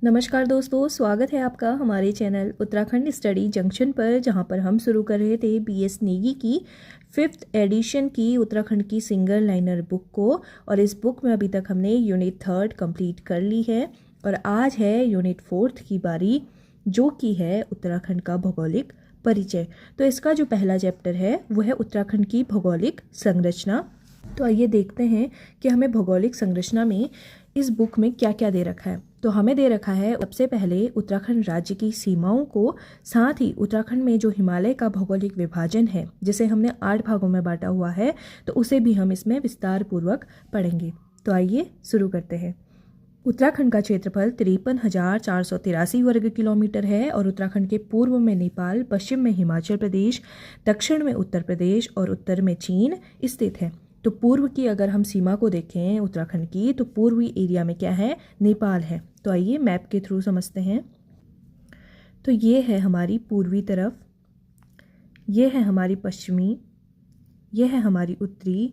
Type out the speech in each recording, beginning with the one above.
नमस्कार दोस्तों, स्वागत है आपका हमारे चैनल उत्तराखंड स्टडी जंक्शन पर, जहां पर हम शुरू कर रहे थे बीएस नेगी की 5th एडिशन की उत्तराखंड की सिंगल लाइनर बुक को। और इस बुक में अभी तक हमने यूनिट 3 कंप्लीट कर ली है और आज है यूनिट 4 की बारी, जो कि है उत्तराखंड का भौगोलिक परिचय। तो इसका जो पहला चैप्टर है वो है उत्तराखंड की भौगोलिक संरचना। तो आइए देखते हैं कि हमें भौगोलिक संरचना में इस बुक में क्या क्या दे रखा है। तो हमें दे रखा है सबसे पहले उत्तराखंड राज्य की सीमाओं को, साथ ही उत्तराखंड में जो हिमालय का भौगोलिक विभाजन है जिसे हमने 8 भागों में बांटा हुआ है, तो उसे भी हम इसमें विस्तार पूर्वक पढ़ेंगे। तो आइए शुरू करते हैं। उत्तराखंड का क्षेत्रफल 53,483 वर्ग किलोमीटर है और उत्तराखंड के पूर्व में नेपाल, पश्चिम में हिमाचल प्रदेश, दक्षिण में उत्तर प्रदेश और उत्तर में चीन स्थित है। तो पूर्व की अगर हम सीमा को देखें उत्तराखंड की, तो पूर्वी एरिया में क्या है? नेपाल है। तो आइए मैप के थ्रू समझते हैं। तो ये है हमारी पूर्वी तरफ, ये है हमारी पश्चिमी, ये है हमारी उत्तरी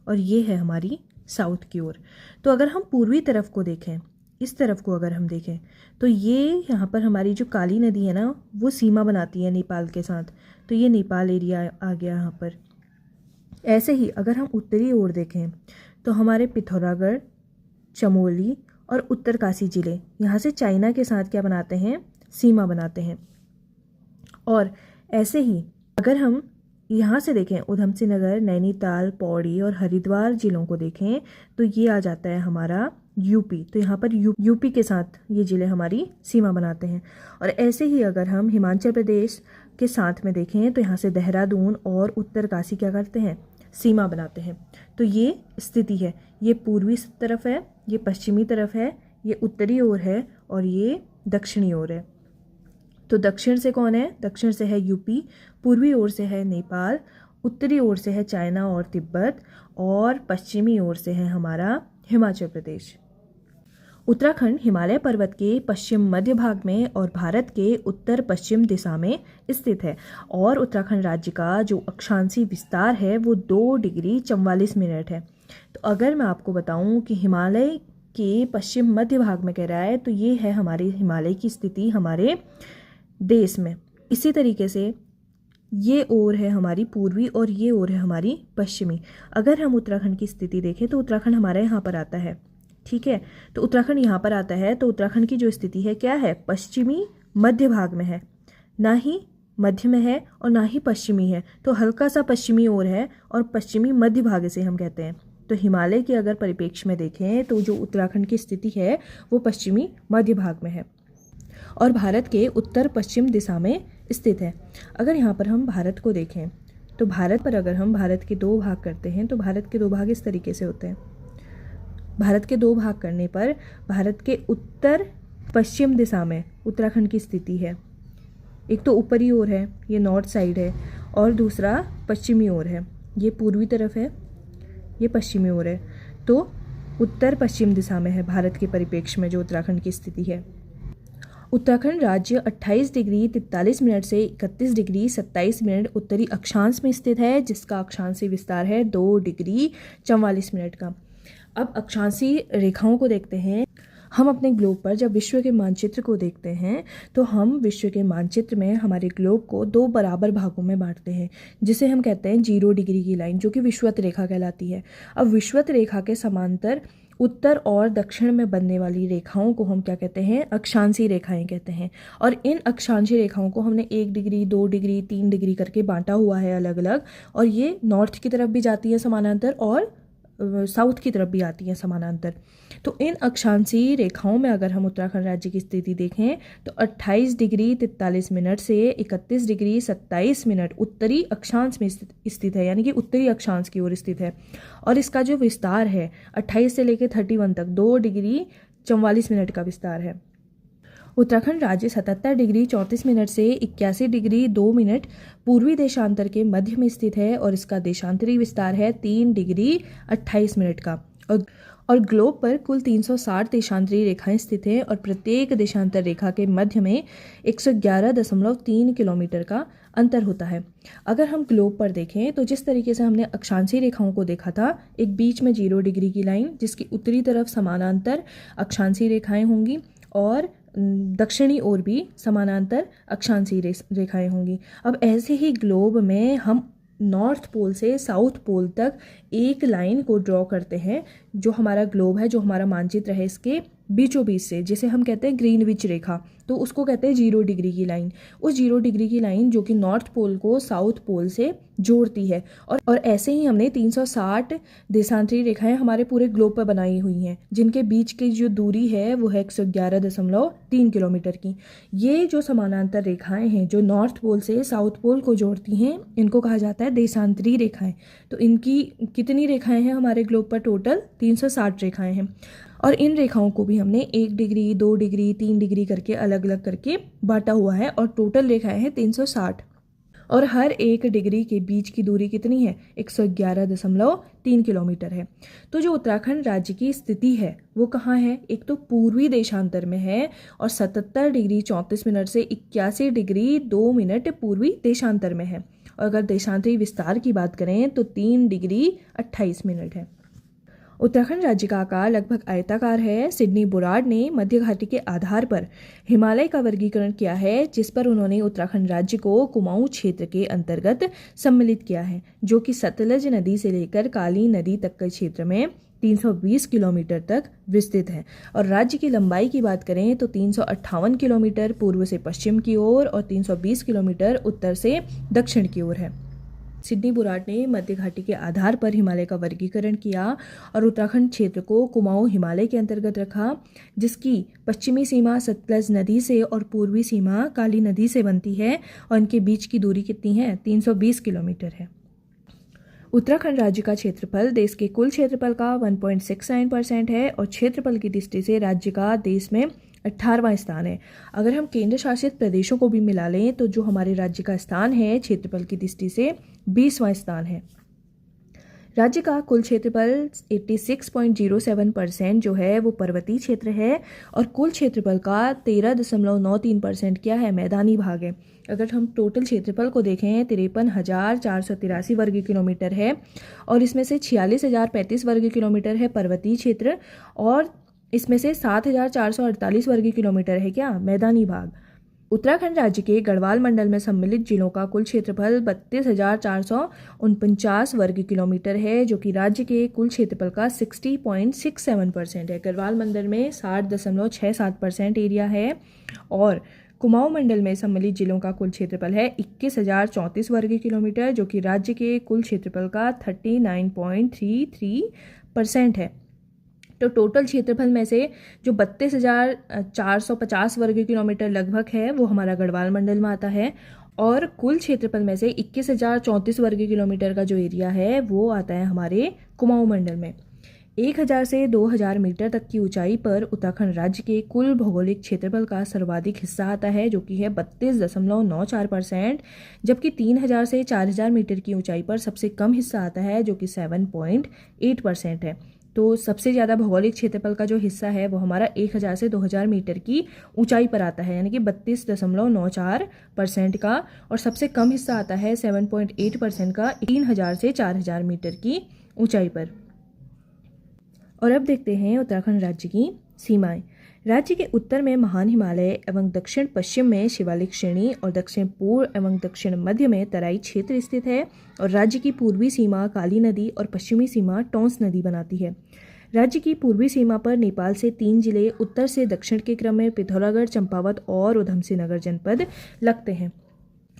और ये है हमारी साउथ की ओर। तो अगर हम पूर्वी तरफ को देखें, इस तरफ को अगर हम देखें, तो ये यहाँ पर हमारी जो काली नदी है ना, वो सीमा बनाती है नेपाल के साथ। तो ये नेपाल एरिया आ गया यहाँ पर। ऐसे ही अगर हम उत्तरी ओर देखें तो हमारे पिथौरागढ़, चमोली और उत्तरकाशी ज़िले यहाँ से चाइना के साथ क्या बनाते हैं? सीमा बनाते हैं। और ऐसे ही अगर हम यहाँ से देखें ऊधम सिंह नगर, नैनीताल, पौड़ी और हरिद्वार ज़िलों को देखें, तो ये आ जाता है हमारा यूपी। तो यहाँ पर यूपी के साथ ये ज़िले हमारी सीमा बनाते हैं। और ऐसे ही अगर हम हिमाचल प्रदेश के साथ में देखें तो यहाँ से देहरादून और उत्तरकाशी क्या करते हैं? सीमा बनाते हैं। तो ये स्थिति है, ये पूर्वी तरफ है, ये पश्चिमी तरफ है, ये उत्तरी ओर है और ये दक्षिणी ओर है। तो दक्षिण से कौन है? दक्षिण से है यूपी, पूर्वी ओर से है नेपाल, उत्तरी ओर से है चाइना और तिब्बत और पश्चिमी ओर से है हमारा हिमाचल प्रदेश। उत्तराखंड हिमालय पर्वत के पश्चिम मध्य भाग में और भारत के उत्तर पश्चिम दिशा में स्थित है। और उत्तराखंड राज्य का जो अक्षांशीय विस्तार है वो 2 डिग्री 44 मिनट है। तो अगर मैं आपको बताऊं कि हिमालय के पश्चिम मध्य भाग में कह रहा है, तो ये है हमारे हिमालय की स्थिति हमारे देश में। इसी तरीके से ये ओर है हमारी पूर्वी और ये ओर है हमारी पश्चिमी। अगर हम उत्तराखंड की स्थिति देखें तो उत्तराखंड हमारे यहाँ पर आता है, ठीक है। तो उत्तराखंड यहाँ पर आता है, तो उत्तराखंड की जो स्थिति है क्या है? पश्चिमी मध्य भाग में है, ना ही मध्य में है और ना ही पश्चिमी है। तो हल्का सा पश्चिमी ओर है और पश्चिमी मध्य भाग से हम कहते हैं। तो हिमालय के अगर परिप्रेक्ष्य में देखें तो जो उत्तराखंड की स्थिति है वो पश्चिमी मध्य भाग में है और भारत के उत्तर पश्चिम दिशा में स्थित है। अगर यहाँ पर हम भारत को देखें तो भारत पर अगर हम भारत के 2 भाग करते हैं, तो भारत के 2 भाग इस तरीके से होते हैं। भारत के 2 भाग करने पर भारत के उत्तर पश्चिम दिशा में उत्तराखंड की स्थिति है। एक तो ऊपरी ओर है, ये नॉर्थ साइड है, और दूसरा पश्चिमी ओर है, ये पूर्वी तरफ है, ये पश्चिमी ओर है। तो उत्तर पश्चिम दिशा में है भारत के परिप्रेक्ष्य में जो उत्तराखंड की स्थिति है। उत्तराखंड राज्य 28 डिग्री 43 मिनट से 31 डिग्री 27 मिनट उत्तरी अक्षांश में स्थित है, जिसका अक्षांशीय विस्तार है 2 डिग्री 44 मिनट का। अब अक्षांशीय रेखाओं को देखते हैं। हम अपने ग्लोब पर जब विश्व के मानचित्र को देखते हैं तो हम विश्व के मानचित्र में हमारे ग्लोब को 2 बराबर भागों में बांटते हैं, जिसे हम कहते हैं 0 डिग्री की लाइन, जो कि विषुवत रेखा कहलाती है। अब विषुवत रेखा के समांतर उत्तर और दक्षिण में बनने वाली रेखाओं को हम क्या कहते हैं? अक्षांशीय रेखाएं कहते हैं। और इन अक्षांशीय रेखाओं को हमने 1 डिग्री, 2 डिग्री, 3 डिग्री करके बांटा हुआ है अलग अलग, और ये नॉर्थ की तरफ भी जाती है समानांतर और साउथ की तरफ भी आती हैं समानांतर। तो इन अक्षांशीय रेखाओं में अगर हम उत्तराखंड राज्य की स्थिति देखें तो 28 डिग्री 43 मिनट से 31 डिग्री 27 मिनट उत्तरी अक्षांश में स्थित है, यानी कि उत्तरी अक्षांश की ओर स्थित है। और इसका जो विस्तार है 28 से लेकर 31 तक 2 डिग्री 44 मिनट का विस्तार है। उत्तराखंड राज्य 77 डिग्री 34 मिनट से 81 डिग्री 2 मिनट पूर्वी देशांतर के मध्य में स्थित है और इसका देशांतरी विस्तार है 3 डिग्री 28 मिनट का। और ग्लोब पर कुल 360 देशांतरी रेखाएं स्थित हैं और प्रत्येक देशांतर रेखा के मध्य में 111.3 किलोमीटर का अंतर होता है। अगर हम ग्लोब पर देखें तो जिस तरीके से हमने अक्षांशीय रेखाओं को देखा था, एक बीच में 0 डिग्री की लाइन जिसकी उत्तरी तरफ समानांतर अक्षांशीय रेखाएं होंगी और दक्षिणी ओर भी समानांतर अक्षांशीय रेखाएं होंगी। अब ऐसे ही ग्लोब में हम नॉर्थ पोल से साउथ पोल तक एक लाइन को ड्रॉ करते हैं, जो हमारा ग्लोब है, जो हमारा मानचित्र है, इसके बीचों बीच से, जिसे हम कहते हैं ग्रीनविच रेखा, तो उसको कहते हैं 0 डिग्री की लाइन। उस 0 डिग्री की लाइन जो कि नॉर्थ पोल को साउथ पोल से जोड़ती है। और ऐसे ही हमने 360 देशांतरी रेखाएं हमारे पूरे ग्लोब पर बनाई हुई हैं, जिनके बीच की जो दूरी है वो है 111.3 किलोमीटर की। ये जो समानांतर रेखाएं हैं जो नॉर्थ पोल से साउथ पोल को जोड़ती हैं, इनको कहा जाता है देशांतरी रेखाएं। तो इनकी कितनी रेखाएं हैं हमारे ग्लोब पर? टोटल 360 रेखाएं हैं। और इन रेखाओं को भी हमने 1 डिग्री, 2 डिग्री, 3 डिग्री करके अलग अलग करके बांटा हुआ है, और टोटल रेखाएं हैं 360। और हर 1 डिग्री के बीच की दूरी कितनी है? 111.3 किलोमीटर है। तो जो उत्तराखंड राज्य की स्थिति है वो कहाँ है? एक तो पूर्वी देशांतर में है, और 77 डिग्री 34 मिनट से 81 डिग्री 2 मिनट पूर्वी देशांतर में है। और अगर देशांतरी विस्तार की बात करें तो 3 डिग्री 28 मिनट है। उत्तराखंड राज्य का आकार लगभग आयताकार है। सिडनी बुराड ने मध्य घाटी के आधार पर हिमालय का वर्गीकरण किया है, जिस पर उन्होंने उत्तराखंड राज्य को कुमाऊं क्षेत्र के अंतर्गत सम्मिलित किया है, जो कि सतलज नदी से लेकर काली नदी तक के क्षेत्र में 320 किलोमीटर तक विस्तृत है। और राज्य की लंबाई की बात करें तो 358 किलोमीटर पूर्व से पश्चिम की ओर और 320 किलोमीटर उत्तर से दक्षिण की ओर है। सिडनी बुराड ने मध्य घाटी के आधार पर हिमालय का वर्गीकरण किया और उत्तराखंड क्षेत्र को कुमाऊं हिमालय के अंतर्गत रखा, जिसकी पश्चिमी सीमा सतलज नदी से और पूर्वी सीमा काली नदी से बनती है, और इनके बीच की दूरी कितनी है? 320 किलोमीटर है। उत्तराखंड राज्य का क्षेत्रफल देश के कुल क्षेत्रफल का 1.69% है, और क्षेत्रफल की दृष्टि से राज्य का देश में 18वां स्थान है। अगर हम केंद्र शासित प्रदेशों को भी मिला लें तो जो हमारे राज्य का स्थान है क्षेत्रफल की दृष्टि से 20वां स्थान है। राज्य का कुल क्षेत्रफल 86.07% जो है वो पर्वतीय क्षेत्र है, और कुल क्षेत्रफल का 13.93% क्या है? मैदानी भाग है। अगर हम टोटल क्षेत्रफल को देखें 53,483 वर्ग किलोमीटर है, और इसमें से 46,035 वर्ग किलोमीटर है पर्वतीय क्षेत्र, और इसमें से 7,448 वर्ग किलोमीटर है क्या? मैदानी भाग। उत्तराखंड राज्य के गढ़वाल मंडल में सम्मिलित जिलों का कुल क्षेत्रफल 32,449 वर्ग किलोमीटर है, जो कि राज्य के कुल क्षेत्रफल का 60.67% है। गढ़वाल मंडल में 60.67% एरिया है, और कुमाऊं मंडल में सम्मिलित जिलों का कुल क्षेत्रफल है 21,034 वर्ग किलोमीटर, जो कि राज्य के कुल क्षेत्रफल का 39.33% है। तो टोटल क्षेत्रफल में से जो 32,450 वर्ग किलोमीटर लगभग है वो हमारा गढ़वाल मंडल में आता है, और कुल क्षेत्रफल में से 21,034 वर्ग किलोमीटर का जो एरिया है वो आता है हमारे कुमाऊं मंडल में। 1,000 से 2,000 मीटर तक की ऊंचाई पर उत्तराखंड राज्य के कुल भौगोलिक क्षेत्रफल का सर्वाधिक हिस्सा आता है, जो कि है 32.94%, जबकि 3,000 से 4,000 मीटर की ऊंचाई पर सबसे कम हिस्सा आता है, जो कि 7.8% है। तो सबसे ज़्यादा भौगोलिक क्षेत्रफल का जो हिस्सा है वो हमारा 1,000 से 2,000 मीटर की ऊंचाई पर आता है, यानी कि 32.94% का, और सबसे कम हिस्सा आता है 7.8% का 3,000 से 4,000 मीटर की ऊंचाई पर। और अब देखते हैं उत्तराखंड राज्य की सीमाएं। राज्य के उत्तर में महान हिमालय एवं दक्षिण पश्चिम में शिवालिक श्रेणी और दक्षिण पूर्व एवं दक्षिण मध्य में तराई क्षेत्र स्थित है, और राज्य की पूर्वी सीमा काली नदी और पश्चिमी सीमा टोंस नदी बनाती है। राज्य की पूर्वी सीमा पर नेपाल से 3 जिले, उत्तर से दक्षिण के क्रम में पिथौरागढ़, चंपावत और उधमसिंह नगर जनपद लगते हैं।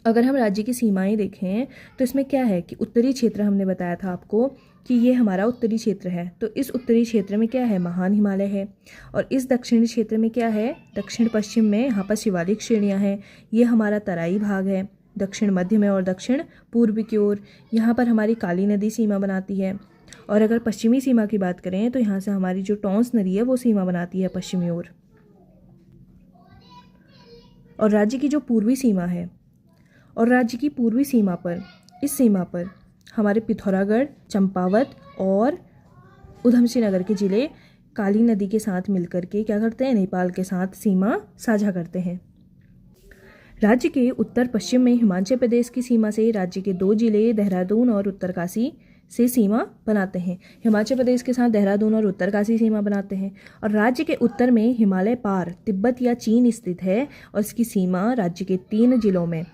अगर हम राज्य की सीमाएं देखें तो इसमें क्या है कि उत्तरी क्षेत्र, हमने बताया था आपको कि ये हमारा उत्तरी क्षेत्र है, तो इस उत्तरी क्षेत्र में क्या है? महान हिमालय है। और इस दक्षिणी क्षेत्र में क्या है? दक्षिण पश्चिम में यहाँ पर शिवालिक श्रेणियाँ हैं, ये हमारा तराई भाग है। दक्षिण मध्य में और दक्षिण पूर्व की ओर यहाँ पर हमारी काली नदी सीमा बनाती है। और अगर पश्चिमी सीमा की बात करें तो यहाँ से हमारी जो टोंस नदी है वो सीमा बनाती है पश्चिमी ओर। और राज्य की जो पूर्वी सीमा है, और राज्य की पूर्वी सीमा पर, इस सीमा पर हमारे पिथौरागढ़, चंपावत और उधमसिंह नगर के जिले काली नदी के साथ मिलकर के क्या करते हैं? नेपाल के साथ सीमा साझा करते हैं। राज्य के उत्तर पश्चिम में हिमाचल प्रदेश की सीमा से राज्य के 2 जिले देहरादून और उत्तरकाशी से सीमा बनाते हैं। हिमाचल प्रदेश के साथ देहरादून और उत्तरकाशी सीमा बनाते हैं। और राज्य के उत्तर में हिमालय पार तिब्बत या चीन स्थित है और इसकी सीमा राज्य के 3 जिलों में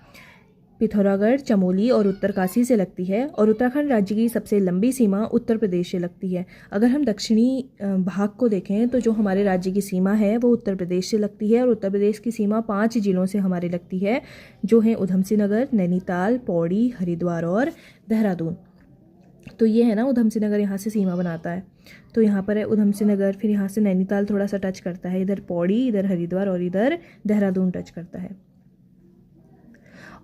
पिथौरागढ़, चमोली और उत्तरकाशी से लगती है। और उत्तराखंड राज्य की सबसे लंबी सीमा उत्तर प्रदेश से लगती है। अगर हम दक्षिणी भाग को देखें तो जो हमारे राज्य की सीमा है वो उत्तर प्रदेश से लगती है। और उत्तर प्रदेश की सीमा 5 जिलों से हमारे लगती है, जो हैं उधम सिंह नगर, नैनीताल, पौड़ी, हरिद्वार और देहरादून। तो ये है ना, उधम सिंह नगर यहाँ से सीमा बनाता है। तो यहाँ पर है उधम सिंह नगर, फिर यहाँ से नैनीताल थोड़ा सा टच करता है, इधर पौड़ी, इधर हरिद्वार और इधर देहरादून टच करता है।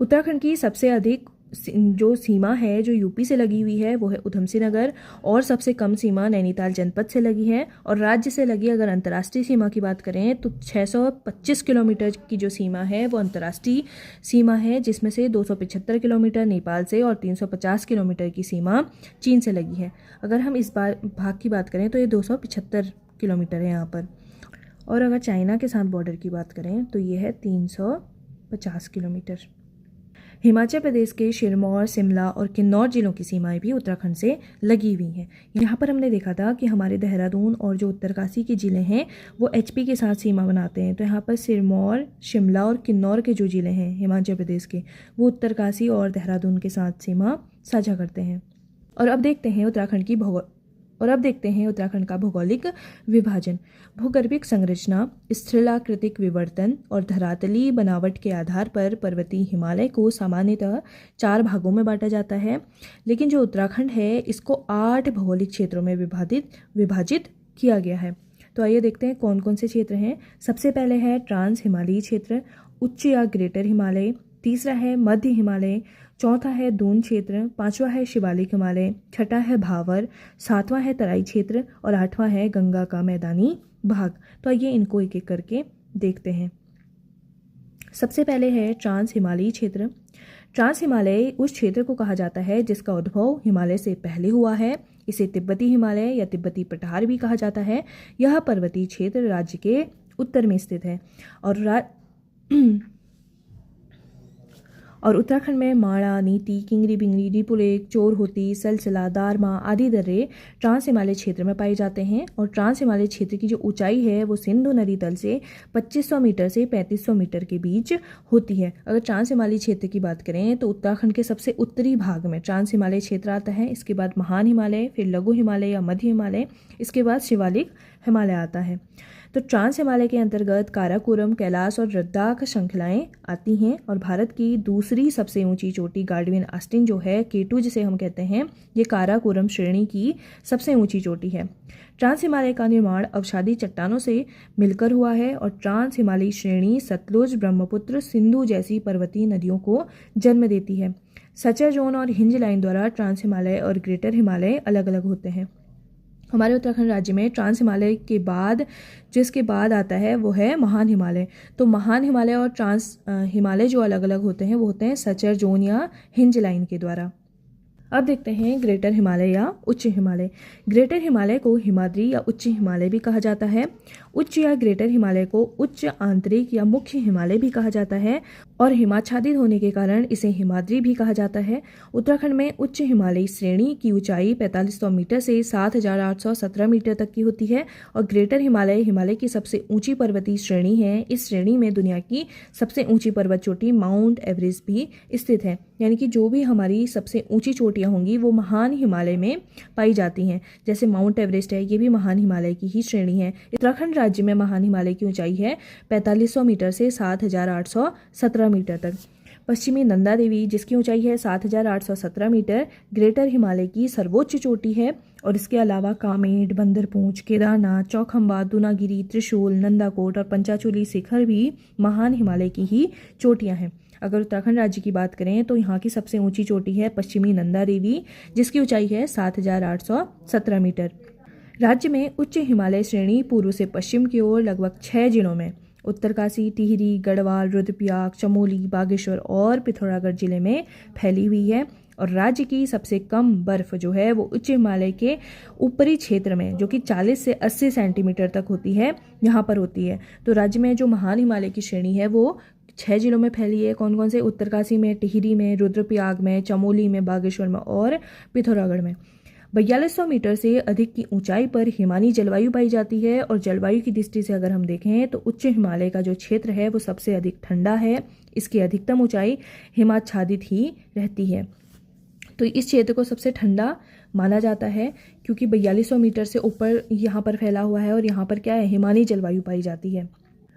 उत्तराखंड की सबसे अधिक जो सीमा है जो यूपी से लगी हुई है वो है उधम सिंह नगर, और सबसे कम सीमा नैनीताल जनपद से लगी है। और राज्य से लगी अगर अंतर्राष्ट्रीय सीमा की बात करें तो 625 किलोमीटर की जो सीमा है वो अंतर्राष्ट्रीय सीमा है, जिसमें से 275 किलोमीटर नेपाल से और 350 किलोमीटर की सीमा चीन से लगी है। अगर हम इस भाग की बात करें तो ये 275 किलोमीटर है यहाँ पर। और अगर चाइना के साथ बॉर्डर की बात करें तो ये है 350 किलोमीटर। हिमाचल प्रदेश के सिरमौर, शिमला और किन्नौर जिलों की सीमाएं भी उत्तराखंड से लगी हुई हैं। यहाँ पर हमने देखा था कि हमारे देहरादून और जो उत्तरकाशी के ज़िले हैं वो एचपी के साथ सीमा बनाते हैं। तो यहाँ पर सिरमौर, शिमला और किन्नौर के जो ज़िले हैं हिमाचल प्रदेश के, वो उत्तरकाशी और देहरादून के साथ सीमा साझा करते हैं। और अब देखते हैं उत्तराखंड का भौगोलिक विभाजन। भूगर्भिक संरचना, स्थलाकृतिक विवर्तन और धरातलीय बनावट के आधार पर पर्वतीय हिमालय को सामान्यतः 4 भागों में बांटा जाता है, लेकिन जो उत्तराखंड है इसको 8 भौगोलिक क्षेत्रों में विभाजित किया गया है। तो आइए देखते हैं कौन कौन से क्षेत्र हैं। सबसे पहले है ट्रांस हिमालयी क्षेत्र, उच्च या ग्रेटर हिमालय। तीसरा है मध्य हिमालय। चौथा है दून क्षेत्र। पांचवा है शिवालिक हिमालय। छठा है भावर। सातवां है तराई क्षेत्र और 8वां है गंगा का मैदानी भाग। तो आइए इनको एक एक करके देखते हैं। सबसे पहले है ट्रांस हिमालयी क्षेत्र। ट्रांस हिमालय उस क्षेत्र को कहा जाता है जिसका उद्भव हिमालय से पहले हुआ है। इसे तिब्बती हिमालय या तिब्बती पठार भी कहा जाता है। यह पर्वतीय क्षेत्र राज्य के उत्तर में स्थित है। और उत्तराखंड में माणा, नीति, किंगरी बिंगरी, डिपुलेख, चोरहोती, सलसला, दारमा आदि दर्रे ट्रांस हिमालय क्षेत्र में पाए जाते हैं। और ट्रांस हिमालय क्षेत्र की जो ऊंचाई है वो सिंधु नदी तल से 2500 मीटर से 3500 मीटर के बीच होती है। अगर ट्रांस हिमालय क्षेत्र की बात करें तो उत्तराखंड के सबसे उत्तरी भाग में ट्रांस हिमालय क्षेत्र आता है। इसके बाद महान हिमालय, फिर लघु हिमालय या मध्य हिमालय, इसके बाद शिवालिक हिमालय आता है। तो ट्रांस हिमालय के अंतर्गत काराकोरम, कैलाश और लद्दाख श्रृंखलाएं आती हैं। और भारत की दूसरी सबसे ऊंची चोटी गार्डविन आस्टिन जो है, K2 जिसे हम कहते हैं, ये काराकोरम श्रेणी की सबसे ऊंची चोटी है। ट्रांस हिमालय का निर्माण अवसादी चट्टानों से मिलकर हुआ है। और ट्रांस हिमालयी श्रेणी सतलुज, ब्रह्मपुत्र, सिंधु जैसी पर्वतीय नदियों को जन्म देती है। सचर जोन और हिंज लाइन द्वारा ट्रांस हिमालय और ग्रेटर हिमालय अलग अलग होते हैं। हमारे उत्तराखंड राज्य में ट्रांस हिमालय के बाद जिसके बाद आता है वो है महान हिमालय। तो महान हिमालय और ट्रांस हिमालय जो अलग अलग होते हैं वो होते हैं सचर जोन या हिंज लाइन के द्वारा। अब देखते हैं ग्रेटर हिमालय या उच्च हिमालय। ग्रेटर हिमालय को हिमाद्री या उच्च हिमालय भी कहा जाता है। उच्च या ग्रेटर हिमालय को उच्च आंतरिक या मुख्य हिमालय भी कहा जाता है। और हिमाच्छादित होने के कारण इसे हिमाद्री भी कहा जाता है। उत्तराखंड में उच्च हिमालयी श्रेणी की ऊंचाई 4500 मीटर से 7817 मीटर तक की होती है। और ग्रेटर हिमालय हिमालय की सबसे ऊंची पर्वतीय श्रेणी है। इस श्रेणी में दुनिया की सबसे ऊंची पर्वत चोटी माउंट एवरेस्ट भी स्थित है। यानी कि जो भी हमारी सबसे ऊंची चोटियां होंगी वो महान हिमालय में पाई जाती हैं। जैसे माउंट एवरेस्ट है, ये भी महान हिमालय की ही श्रेणी है। उत्तराखंड राज्य में महान हिमालय की ऊंचाई है 4500 मीटर से 7817 मीटर तक। पश्चिमी नंदा देवी जिसकी ऊंचाई है 7817 मीटर, ग्रेटर हिमालय की सर्वोच्च चोटी है। और इसके अलावा कामेट, बंदरपूंछ, केदारनाथ, चौखंबा, दूनागिरी, त्रिशूल, नंदाकोट और पंचाचूली शिखर भी महान हिमालय की ही चोटियां हैं। अगर उत्तराखंड राज्य की बात करें तो यहाँ की सबसे ऊंची चोटी है पश्चिमी नंदा देवी जिसकी ऊंचाई है 7817 मीटर। राज्य में उच्च हिमालय श्रेणी पूर्व से पश्चिम की ओर लगभग 6 जिलों में उत्तरकाशी, टिहरी, गढ़वाल, रुद्रप्रयाग, चमोली, बागेश्वर और पिथौरागढ़ जिले में फैली हुई है। और राज्य की सबसे कम बर्फ जो है वो उच्च हिमालय के ऊपरी क्षेत्र में जो कि 40 से 80 सेंटीमीटर तक होती है, यहाँ पर होती है। तो राज्य में जो महान हिमालय की श्रेणी है वो 6 जिलों में फैली है। कौन कौन से? उत्तरकाशी में, टिहरी में, रुद्रप्रयाग में, चमोली में, बागेश्वर में और पिथौरागढ़ में। 4200 मीटर से अधिक की ऊंचाई पर हिमानी जलवायु पाई जाती है और जलवायु की दृष्टि से अगर हम देखें तो उच्च हिमालय का जो क्षेत्र है वो सबसे अधिक ठंडा है। इसकी अधिकतम ऊंचाई हिमाच्छादित ही रहती है। तो इस क्षेत्र को सबसे ठंडा माना जाता है क्योंकि 4200 मीटर से ऊपर यहाँ पर फैला हुआ है और यहाँ पर क्या है, हिमानी जलवायु पाई जाती है।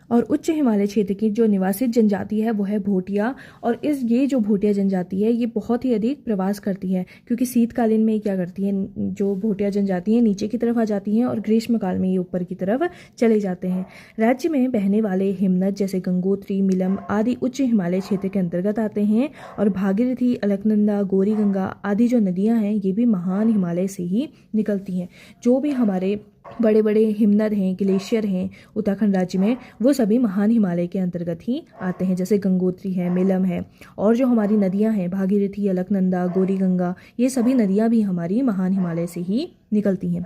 और उच्च हिमालय क्षेत्र की जो निवासित जनजाति है वो है भोटिया। और ये जो भोटिया जनजाति है ये बहुत ही अधिक प्रवास करती है क्योंकि शीतकालीन में क्या करती है, जो भोटिया जनजाति है नीचे की तरफ आ जाती हैं और ग्रीष्मकाल में ये ऊपर की तरफ चले जाते हैं। राज्य में बहने वाले हिमनद जैसे गंगोत्री, मिलम आदि उच्च हिमालय क्षेत्र के अंतर्गत आते हैं और भागीरथी, अलकनंदा, गौरी गंगा आदि जो नदियाँ हैं ये भी महान हिमालय से ही निकलती हैं। जो भी हमारे बड़े बड़े हिमनद हैं, ग्लेशियर हैं उत्तराखंड राज्य में, वो सभी महान हिमालय के अंतर्गत ही आते हैं। जैसे गंगोत्री है, मिलम है और जो हमारी नदियां हैं भागीरथी, अलकनंदा, गौरी गंगा, ये सभी नदियां भी हमारी महान हिमालय से ही निकलती हैं।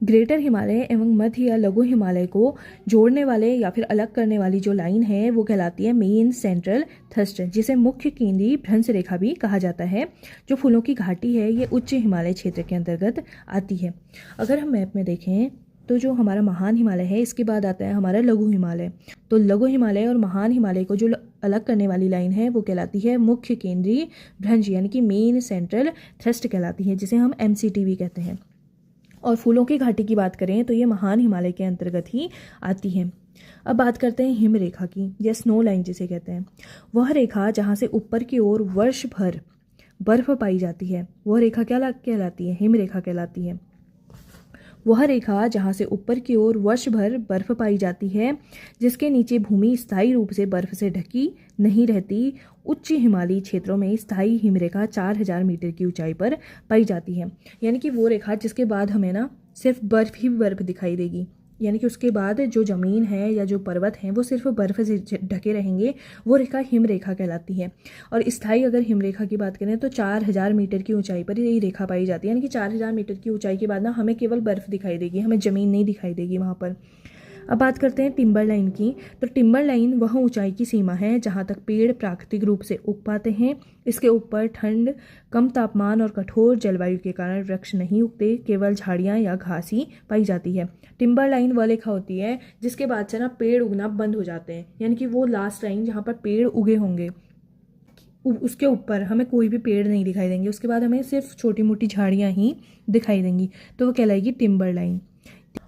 ग्रेटर हिमालय एवं मध्य या लघु हिमालय को जोड़ने वाले या फिर अलग करने वाली जो लाइन है वो कहलाती है मेन सेंट्रल थ्रस्ट, जिसे मुख्य केंद्रीय भ्रंश रेखा भी कहा जाता है। जो फूलों की घाटी है ये उच्च हिमालय क्षेत्र के अंतर्गत आती है। अगर हम मैप में देखें तो जो हमारा महान हिमालय है इसके बाद आता है हमारा लघु हिमालय। तो लघु हिमालय और महान हिमालय को जो अलग करने वाली लाइन है वो कहलाती है मुख्य केंद्रीय भ्रंश यानी कि मेन सेंट्रल थ्रस्ट कहलाती है, जिसे हम MCT भी कहते हैं। और फूलों की घाटी की बात करें तो ये महान हिमालय के अंतर्गत ही आती है। अब बात करते हैं हिम रेखा की, या स्नो लाइन जिसे कहते हैं। वह रेखा जहाँ से ऊपर की ओर वर्ष भर बर्फ पाई जाती है वह रेखा क्या कहलाती है, हिम रेखा कहलाती है। वह रेखा जहाँ से ऊपर की ओर वर्ष भर बर्फ पाई जाती है, जिसके नीचे भूमि स्थायी रूप से बर्फ से ढकी नहीं रहती। उच्च हिमालयी क्षेत्रों में स्थायी हिमरेखा 4000 मीटर की ऊंचाई पर पाई जाती है। यानी कि वो रेखा जिसके बाद हमें ना सिर्फ बर्फ ही बर्फ दिखाई देगी, यानी कि उसके बाद जो ज़मीन है या जो पर्वत हैं वो सिर्फ बर्फ़ से ढके रहेंगे, वो रेखा हिम रेखा कहलाती है। और स्थायी अगर हिम रेखा की बात करें तो 4000 मीटर की ऊंचाई पर यही रेखा पाई जाती है। यानी कि 4000 मीटर की ऊंचाई के बाद ना हमें केवल बर्फ़ दिखाई देगी, हमें ज़मीन नहीं दिखाई देगी वहाँ पर। अब बात करते हैं टिम्बर लाइन की। तो टिम्बर लाइन वह ऊंचाई की सीमा है जहां तक पेड़ प्राकृतिक रूप से उग पाते हैं। इसके ऊपर ठंड, कम तापमान और कठोर जलवायु के कारण वृक्ष नहीं उगते, केवल झाड़ियां या घास ही पाई जाती है। टिम्बर लाइन वह रेखा होती है जिसके बाद से ना पेड़ उगना बंद हो जाते हैं, यानी कि वो लास्ट लाइन जहाँ पर पेड़ उगे होंगे उसके ऊपर हमें कोई भी पेड़ नहीं दिखाई देंगे, उसके बाद हमें सिर्फ छोटी मोटी झाड़ियाँ ही दिखाई देंगी, तो वो कहलाएगी टिम्बर लाइन।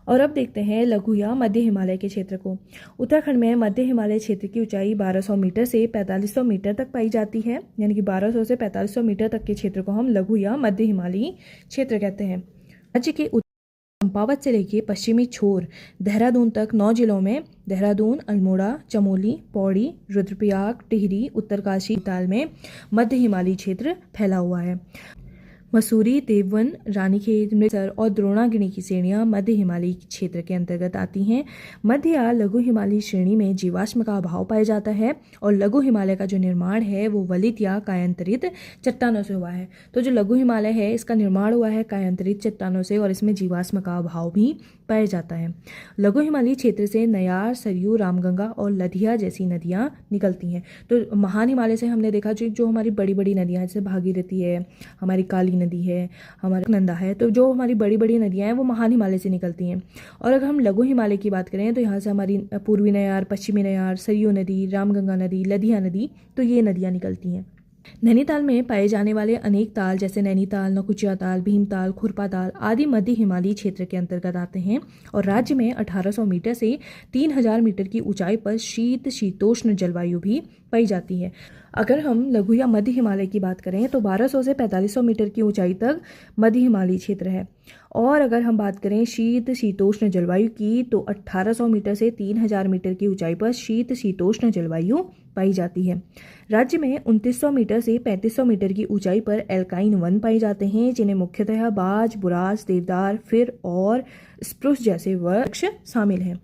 और अब देखते हैं लघु या मध्य हिमालय के क्षेत्र को। उत्तराखंड में मध्य हिमालय क्षेत्र की ऊंचाई 1200 मीटर से 4500 मीटर तक पाई जाती है। यानी कि 1200 से 4500 मीटर तक के क्षेत्र को हम लघु या मध्य हिमालयी क्षेत्र कहते हैं। राज्य के चंपावत से लेकर पश्चिमी छोर देहरादून तक 9 जिलों में देहरादून, अल्मोड़ा, चमोली, पौड़ी, रुद्रप्रयाग, टिहरी, उत्तरकाशी, ताल में मध्य हिमालयी क्षेत्र फैला हुआ है। मसूरी, देववन, रानीखेत, अमृतसर और द्रोणागिरी की श्रेणियां मध्य हिमालयी क्षेत्र के अंतर्गत आती हैं। मध्य या लघु हिमालयी श्रेणी में जीवाश्म का अभाव पाया जाता है और लघु हिमालय का जो निर्माण है वो वलित या कायांतरित चट्टानों से हुआ है। तो जो लघु हिमालय है इसका निर्माण हुआ है कायांतरित चट्टानों से और इसमें जीवाश्म का अभाव भी पाया जाता है। लघु हिमालयी क्षेत्र से नयार, सरयू, रामगंगा और लधिया जैसी नदियाँ निकलती हैं। तो महान हिमालय से हमने देखा जो हमारी बड़ी बड़ी नदियाँ जैसे भागीरथी है, हमारी काली नदी है, हमारा नंदा है, तो जो हमारी बड़ी बड़ी नदियाँ हैं वो महान हिमालय से निकलती हैं। और अगर हम लघु हिमालय की बात करें तो यहाँ से हमारी पूर्वी नयार, पश्चिमी नयार, सरयू नदी, रामगंगा नदी, लधिया नदी, तो ये नदियाँ निकलती हैं। नैनीताल में पाए जाने वाले अनेक ताल जैसे नैनीताल, नकुचिया ताल, भीमताल, खुरपा ताल आदि मध्य हिमालयी क्षेत्र के अंतर्गत आते हैं। और राज्य में 1800 मीटर से 3000 मीटर की ऊंचाई पर शीत शीतोष्ण जलवायु भी पाई जाती है। अगर हम लघु या मध्य हिमालय की बात करें तो 1200 से 4500 मीटर की ऊंचाई तक मध्य हिमालयी क्षेत्र है। और अगर हम बात करें शीत शीतोष्ण जलवायु की तो 1800 मीटर से 3000 मीटर की ऊंचाई पर शीत शीतोष्ण जलवायु पाई जाती है। राज्य में 2900 मीटर से 3500 मीटर की ऊंचाई पर एल्काइन वन पाए जाते हैं, जिन्हें मुख्यतः बाज, बुरास, देवदार, फिर और स्प्रूस जैसे वृक्ष शामिल हैं।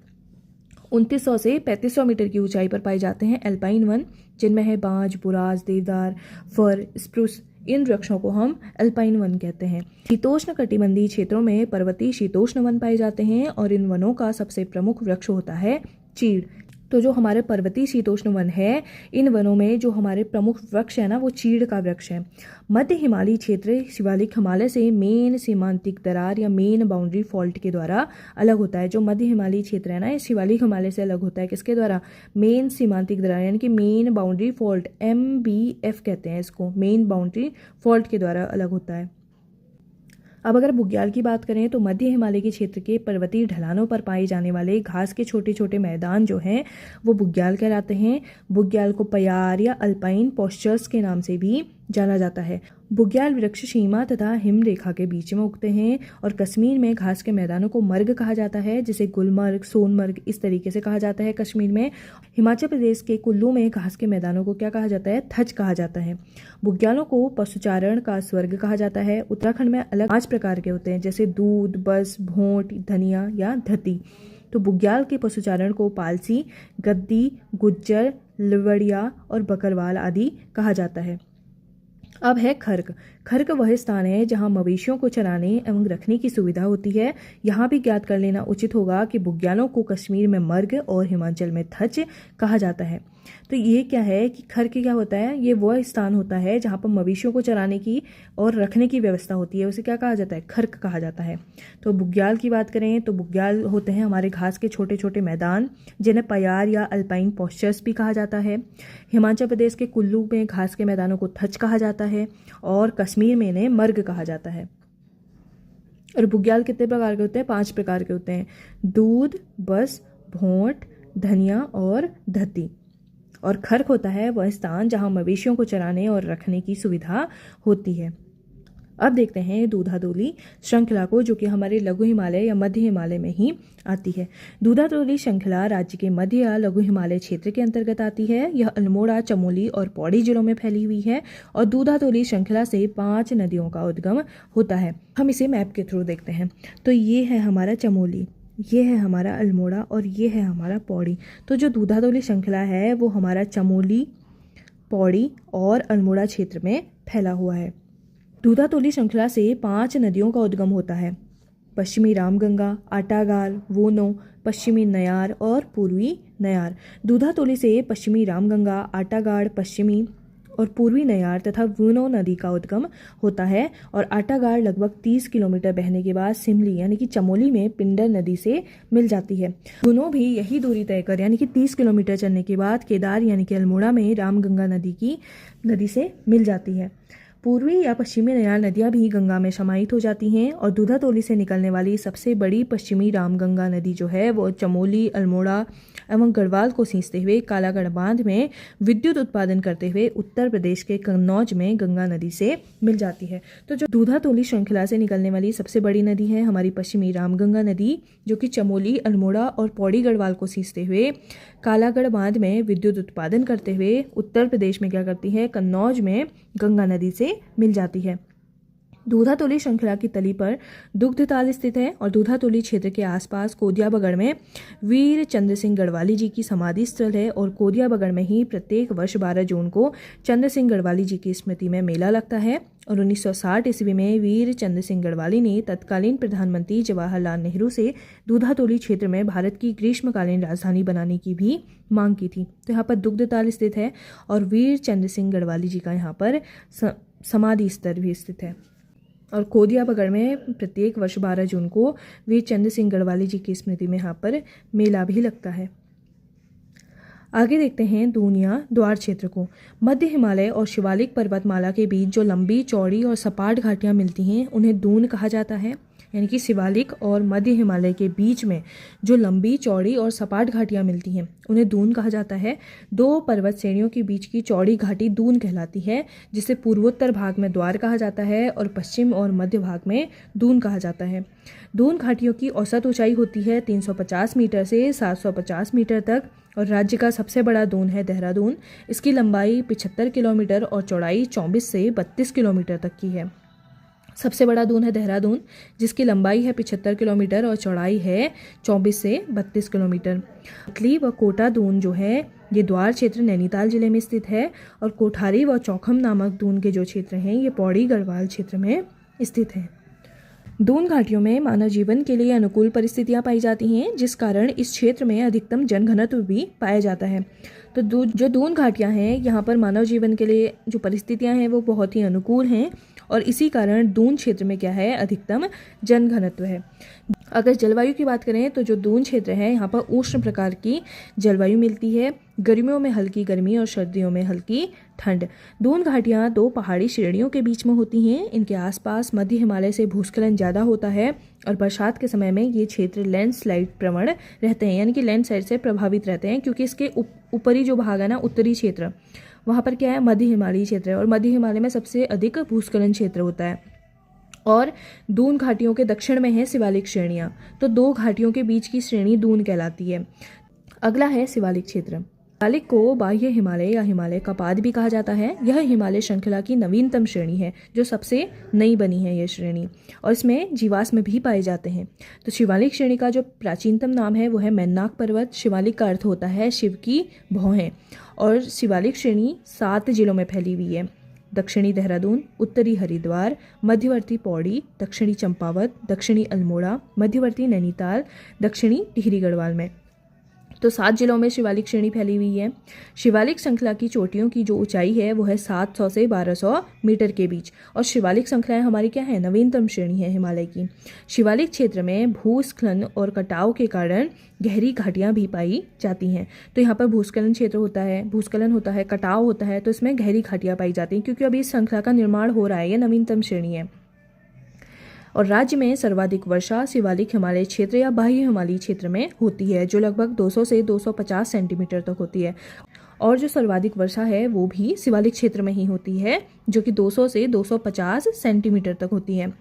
2900 से 3500 मीटर की ऊंचाई पर पाए जाते हैं एल्पाइन वन, जिनमें है बाज, बुरास, देवदार, फर, स्प्रूस। इन वृक्षों को हम अल्पाइन वन कहते हैं। शीतोष्ण कटिबंधीय क्षेत्रों में पर्वतीय शीतोष्ण वन पाए जाते हैं और इन वनों का सबसे प्रमुख वृक्ष होता है चीड़। तो जो हमारे पर्वतीय शीतोष्ण वन है, इन वनों में जो हमारे प्रमुख वृक्ष है ना, वो चीड़ का वृक्ष है। मध्य हिमालयी क्षेत्र शिवालिक हिमालय से मेन सीमांतिक दरार या मेन बाउंड्री फॉल्ट के द्वारा अलग होता है। जो मध्य हिमालयी क्षेत्र है ना, ये शिवालिक हिमालय से अलग होता है किसके द्वारा? मेन सीमांतिक दरार यानी कि मेन बाउंड्री फॉल्ट, MBF कहते हैं इसको, मेन बाउंड्री फॉल्ट के द्वारा अलग होता है। अब अगर बुग्याल की बात करें तो मध्य हिमालय के क्षेत्र के पर्वतीय ढलानों पर पाए जाने वाले घास के छोटे छोटे मैदान जो हैं वो बुग्याल कहलाते हैं। बुग्याल को पयार या अल्पाइन पॉस्चर्स के नाम से भी जाना जाता है। बुग्याल वृक्ष सीमा तथा हिम रेखा के बीच में उगते हैं और कश्मीर में घास के मैदानों को मर्ग कहा जाता है, जिसे गुलमर्ग, सोनमर्ग इस तरीके से कहा जाता है कश्मीर में। हिमाचल प्रदेश के कुल्लू में घास के मैदानों को क्या कहा जाता है? थच कहा जाता है। बुग्यालों को पशुचारण का स्वर्ग कहा जाता है। उत्तराखंड में अलग 5 प्रकार के होते हैं, जैसे दूध, बस, भोंट, धनिया या धती। तो बुग्याल के पशुचारण को पालसी, गद्दी, गुज्जर, लिवड़िया और बकरवाल आदि कहा जाता है। अब है खर्क। खर्क वह स्थान है जहां मवेशियों को चराने एवं रखने की सुविधा होती है। यहाँ भी ज्ञात कर लेना उचित होगा कि बुग्यालों को कश्मीर में मर्ग और हिमाचल में थच कहा जाता है। तो ये क्या है कि खर्क क्या होता है? ये वह स्थान होता है जहाँ पर मवेशियों को चराने की और रखने की व्यवस्था होती है, उसे क्या कहा जाता है? खर्क कहा जाता है। तो बुग्याल की बात करें तो बुग्याल होते हैं हमारे घास के छोटे छोटे मैदान, जिन्हें पयार या अल्पाइन पॉस्चर्स भी कहा जाता है। हिमाचल प्रदेश के कुल्लू में घास के मैदानों को थच कहा जाता है और कश्मीर में इन्हें मर्ग कहा जाता है। और बुग्याल कितने प्रकार के होते हैं? 5 प्रकार के होते हैं, दूध, बस, भोंट, धनिया और धती। और खर्क होता है वह स्थान जहां मवेशियों को चराने और रखने की सुविधा होती है। अब देखते हैं दूधाधोली श्रृंखला को, जो कि हमारे लघु हिमालय या मध्य हिमालय में ही आती है। दूधाधोली श्रृंखला राज्य के मध्य या लघु हिमालय क्षेत्र के अंतर्गत आती है। यह अल्मोड़ा, चमोली और पौड़ी जिलों में फैली हुई है और दूधाधोली श्रृंखला से 5 नदियों का उद्गम होता है। हम इसे मैप के थ्रू देखते हैं। तो ये है हमारा चमोली, ये है हमारा अल्मोड़ा और ये है हमारा पौड़ी। तो जो दूधाधोली श्रृंखला है वो हमारा चमोली, पौड़ी और अल्मोड़ा क्षेत्र में फैला हुआ है। दूधाधोली श्रृंखला से 5 नदियों का उद्गम होता है, पश्चिमी रामगंगा, आटागाल, वोनो, पश्चिमी नयार और पूर्वी नयार। दूधाधोली से पश्चिमी रामगंगा, आटागाड़, पश्चिमी और पूर्वी नयार तथा वूनो नदी का उद्गम होता है और आटागाड़ लगभग 30 किलोमीटर बहने के बाद सिमली यानी कि चमोली में पिंडर नदी से मिल जाती है। वूनो भी यही दूरी तय कर यानी कि 30 किलोमीटर चलने के बाद केदार यानी कि अल्मोड़ा में रामगंगा नदी से मिल जाती है। पूर्वी या पश्चिमी नयार नदियां भी गंगा में समाहित हो जाती हैं और दूधाधोली से निकलने वाली सबसे बड़ी पश्चिमी रामगंगा नदी जो है वो चमोली, अल्मोड़ा एवं गढ़वाल को सींचते हुए कालागढ़ बांध में विद्युत उत्पादन करते हुए उत्तर प्रदेश के कन्नौज में गंगा नदी से मिल जाती है। तो जो दूधाधोली श्रृंखला से निकलने वाली सबसे बड़ी नदी है हमारी पश्चिमी रामगंगा नदी, जो कि चमोली, अल्मोड़ा और पौड़ी गढ़वाल को सींचते हुए कालागढ़ बांध में विद्युत उत्पादन करते हुए उत्तर प्रदेश में क्या करती है? कन्नौज में गंगा नदी से मिल जाती है। दूधाधोली श्रृंखला की तली पर दुग्धताल स्थित है और दूधाधोली क्षेत्र के आसपास कोदियाबगढ़ में वीर चंद्र सिंह गढ़वाली जी की समाधि स्थल है और कोदियाबगढ़ में ही प्रत्येक वर्ष 12 जून को चंद्र सिंह गढ़वाली जी की स्मृति में मेला लगता है। और 1960 ईस्वी में वीर चंद्र सिंह गढ़वाली ने तत्कालीन प्रधानमंत्री जवाहरलाल नेहरू से दूधाधोली क्षेत्र में भारत की ग्रीष्मकालीन राजधानी बनाने की भी मांग की थी। तो यहाँ पर दुग्धताल स्थित है और वीर चंद्र सिंह गढ़वाली जी का यहाँ पर समाधि स्थल भी स्थित है। और कोदियाबगढ़ में प्रत्येक वर्ष 12 जून को वीर चंद्र सिंह गढ़वाली जी की स्मृति में यहाँ पर मेला भी लगता है। आगे देखते हैं दूनिया द्वार क्षेत्र को। मध्य हिमालय और शिवालिक पर्वतमाला के बीच जो लंबी, चौड़ी और सपाट घाटियाँ मिलती हैं उन्हें दून कहा जाता है। यानी कि शिवालिक और मध्य हिमालय के बीच में जो लंबी, चौड़ी और सपाट घाटियाँ मिलती हैं उन्हें दून कहा जाता है। 2 पर्वत श्रेणियों के बीच की चौड़ी घाटी दून कहलाती है, जिसे पूर्वोत्तर भाग में द्वार कहा जाता है और पश्चिम और मध्य भाग में दून कहा जाता है। दून घाटियों की औसत ऊंचाई होती है 350 मीटर से 750 मीटर तक और राज्य का सबसे बड़ा दून है देहरादून। इसकी लंबाई 75 किलोमीटर और चौड़ाई 24 से 32 किलोमीटर तक की है। सबसे बड़ा दून है देहरादून, जिसकी लंबाई है 75 किलोमीटर और चौड़ाई है 24 से 32 किलोमीटर। पतली व कोटा दून जो है ये द्वार क्षेत्र नैनीताल जिले में स्थित है और कोठारी व चौखम नामक दून के जो क्षेत्र हैं ये पौड़ी गढ़वाल क्षेत्र में स्थित है। दून घाटियों में मानव जीवन के लिए अनुकूल परिस्थितियां पाई जाती हैं, जिस कारण इस क्षेत्र में अधिकतम जनघनत्व भी पाया जाता है। तो जो दून घाटियां हैं, यहाँ पर मानव जीवन के लिए जो परिस्थितियां हैं वो बहुत ही अनुकूल हैं और इसी कारण दून क्षेत्र में क्या है, अधिकतम जनघनत्व है। अगर जलवायु की बात करें तो जो दून क्षेत्र है यहाँ पर उष्ण प्रकार की जलवायु मिलती है, गर्मियों में हल्की गर्मी और सर्दियों में हल्की ठंड। दून घाटियाँ दो पहाड़ी श्रेणियों के बीच में होती हैं। इनके आसपास मध्य हिमालय से भूस्खलन ज़्यादा होता है और बरसात के समय में ये क्षेत्र लैंडस्लाइड प्रवण रहते हैं, यानी कि लैंडस्लाइड से प्रभावित रहते हैं, क्योंकि इसके ऊपरी जो भाग है ना, उत्तरी क्षेत्र, वहाँ पर क्या है, मध्य हिमालयी क्षेत्र है और मध्य हिमालय में सबसे अधिक भूस्खलन क्षेत्र होता है। और दून घाटियों के दक्षिण में है शिवालिक श्रेणियाँ, तो दो घाटियों के बीच की श्रेणी दून कहलाती है। अगला है शिवालिक क्षेत्र। शिवालिक को बाह्य हिमालय या हिमालय का पाद भी कहा जाता है। यह हिमालय श्रृंखला की नवीनतम श्रेणी है, जो सबसे नई बनी है यह श्रेणी, और इसमें जीवाश्म भी पाए जाते हैं। तो शिवालिक श्रेणी का जो प्राचीनतम नाम है वो है मैन्नाक पर्वत। शिवालिक का अर्थ होता है शिव की भौहें, और शिवालिक श्रेणी 7 जिलों में फैली हुई है। दक्षिणी देहरादून, उत्तरी हरिद्वार, मध्यवर्ती पौड़ी, दक्षिणी चंपावत, दक्षिणी अल्मोड़ा, मध्यवर्ती नैनीताल, दक्षिणी टिहरी गढ़वाल में। तो 7 जिलों में शिवालिक श्रेणी फैली हुई है। शिवालिक श्रृंखला की चोटियों की जो ऊंचाई है वो है 700 से 1200 मीटर के बीच, और शिवालिक श्रृंखलाएं हमारी क्या है, नवीनतम श्रेणी है हिमालय की। शिवालिक क्षेत्र में भूस्खलन और कटाव के कारण गहरी घाटियां भी पाई जाती हैं। तो यहाँ पर भूस्खलन क्षेत्र होता है, भूस्खलन होता है, कटाव होता है, तो इसमें गहरी घाटियां पाई जाती हैं, क्योंकि अभी इस श्रृंखला का निर्माण हो रहा है, ये नवीनतम श्रेणी है। और राज्य में सर्वाधिक वर्षा शिवालिक हिमालय क्षेत्र या बाह्य हिमालयी क्षेत्र में होती है, जो लगभग 200 से 250 सेंटीमीटर तक होती है। और जो सर्वाधिक वर्षा है वो भी शिवालिक क्षेत्र में ही होती है, जो कि 200 से 250 सेंटीमीटर तक होती है।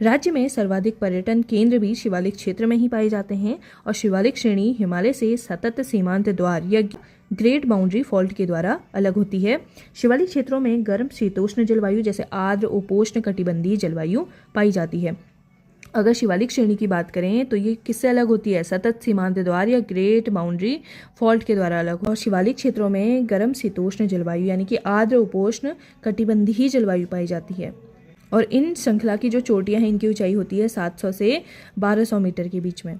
राज्य में सर्वाधिक पर्यटन केंद्र भी शिवालिक क्षेत्र में ही पाए जाते हैं, और शिवालिक श्रेणी हिमालय से सतत सीमांत द्वार या ग्रेट बाउंड्री फॉल्ट के द्वारा अलग होती है। शिवालिक क्षेत्रों में गर्म शीतोष्ण जलवायु जैसे आर्द्र उपोष्ण कटिबंधीय जलवायु पाई जाती है। अगर शिवालिक श्रेणी की बात करें तो ये किससे अलग होती है, सतत सीमांत द्वार या ग्रेट बाउंड्री फॉल्ट के द्वारा अलग। और शिवालिक क्षेत्रों में गर्म शीतोष्ण जलवायु यानी कि आर्द्र उपोष्ण कटिबंधीय जलवायु पाई जाती है। और इन श्रृंखला की जो चोटियां हैं इनकी ऊंचाई होती है 700 से 1200 मीटर के बीच में।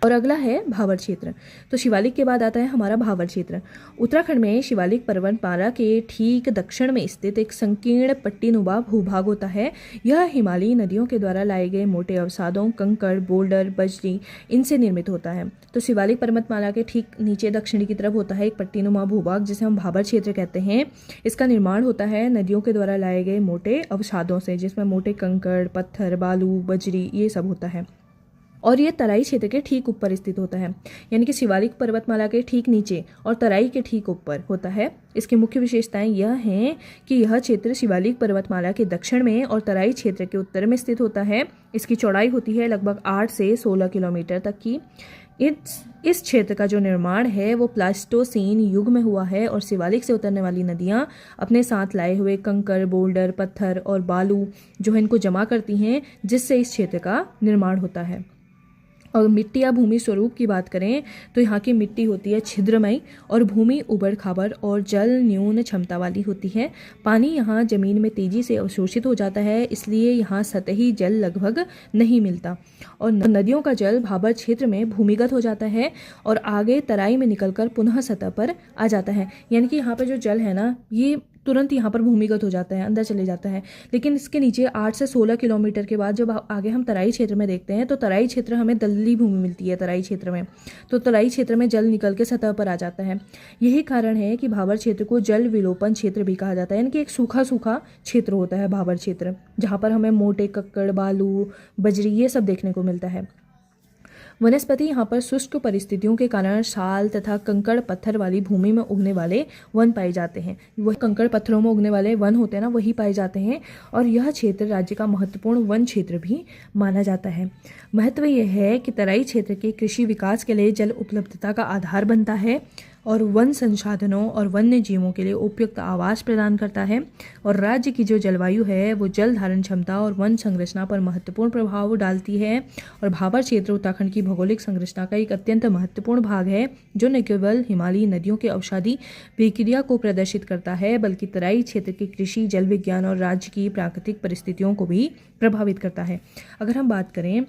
और अगला है भावर क्षेत्र। तो शिवालिक के बाद आता है हमारा भावर क्षेत्र। उत्तराखंड में शिवालिक पर्वतमाला के ठीक दक्षिण में स्थित एक संकीर्ण पट्टीनुमा भूभाग होता है। यह हिमालयी नदियों के द्वारा लाए गए मोटे अवसादों, कंकड़, बोल्डर, बजरी, इनसे निर्मित होता है। तो शिवालिक पर्वतमाला के ठीक नीचे दक्षिणी की तरफ होता है एक पट्टीनुमा भूभाग, जिसे हम भावर क्षेत्र कहते हैं। इसका निर्माण होता है नदियों के द्वारा लाए गए मोटे अवसादों से, जिसमें मोटे कंकड़, पत्थर, बालू, बजरी, ये सब होता है। और ये तराई क्षेत्र के ठीक ऊपर स्थित होता है, यानी कि शिवालिक पर्वतमाला के ठीक नीचे और तराई के ठीक ऊपर होता है। इसकी मुख्य विशेषताएं यह हैं कि यह क्षेत्र शिवालिक पर्वतमाला के दक्षिण में और तराई क्षेत्र के उत्तर में स्थित होता है। इसकी चौड़ाई होती है लगभग 8 से 16 किलोमीटर तक की। इस क्षेत्र का जो निर्माण है वो प्लास्टोसीन युग में हुआ है, और शिवालिक से उतरने वाली नदियाँ अपने साथ लाए हुए कंकड़, बोल्डर, पत्थर और बालू जो है इनको जमा करती हैं, जिससे इस क्षेत्र का निर्माण होता है। और मिट्टी या भूमि स्वरूप की बात करें तो यहाँ की मिट्टी होती है छिद्रमयी और भूमि उबड़ खाबड़ और जल न्यून क्षमता वाली होती है। पानी यहाँ जमीन में तेजी से अवशोषित हो जाता है, इसलिए यहाँ सतही जल लगभग नहीं मिलता। और नदियों का जल भाबर क्षेत्र में भूमिगत हो जाता है और आगे तराई में निकलकर पुनः सतह पर आ जाता है। यानी कि यहाँ पर जो जल है ना, ये तुरंत यहाँ पर भूमिगत हो जाता है, अंदर चले जाता है। लेकिन इसके नीचे 8 से 16 किलोमीटर के बाद जब आगे हम तराई क्षेत्र में देखते हैं तो तराई क्षेत्र हमें दलदली भूमि मिलती है तराई क्षेत्र में, तो तराई क्षेत्र में जल निकल के सतह पर आ जाता है। यही कारण है कि भाबर क्षेत्र को जल विलोपन क्षेत्र भी कहा जाता है, यानी कि एक सूखा सूखा क्षेत्र होता है भाबर क्षेत्र, जहाँ पर हमें मोटे कक्कड़, बालू, बजरी ये सब देखने को मिलता है। वनस्पति यहाँ पर शुष्क परिस्थितियों के कारण साल तथा कंकड़ पत्थर वाली भूमि में उगने वाले वन पाए जाते हैं। वह कंकड़ पत्थरों में उगने वाले वन होते हैं ना, वही पाए जाते हैं। और यह क्षेत्र राज्य का महत्वपूर्ण वन क्षेत्र भी माना जाता है। महत्व यह है कि तराई क्षेत्र के कृषि विकास के लिए जल उपलब्धता का आधार बनता है। और वन संसाधनों और वन्य जीवों के लिए उपयुक्त आवास प्रदान करता है। और राज्य की जो जलवायु है वो जल धारण क्षमता और वन संरचना पर महत्वपूर्ण प्रभाव डालती है। और भाबर क्षेत्र उत्तराखंड की भौगोलिक संरचना का एक अत्यंत महत्वपूर्ण भाग है, जो न केवल हिमालयी नदियों के अवसादी प्रक्रिया को प्रदर्शित करता है, बल्कि तराई क्षेत्र की कृषि, जल विज्ञान और राज्य की प्राकृतिक परिस्थितियों को भी प्रभावित करता है। अगर हम बात करें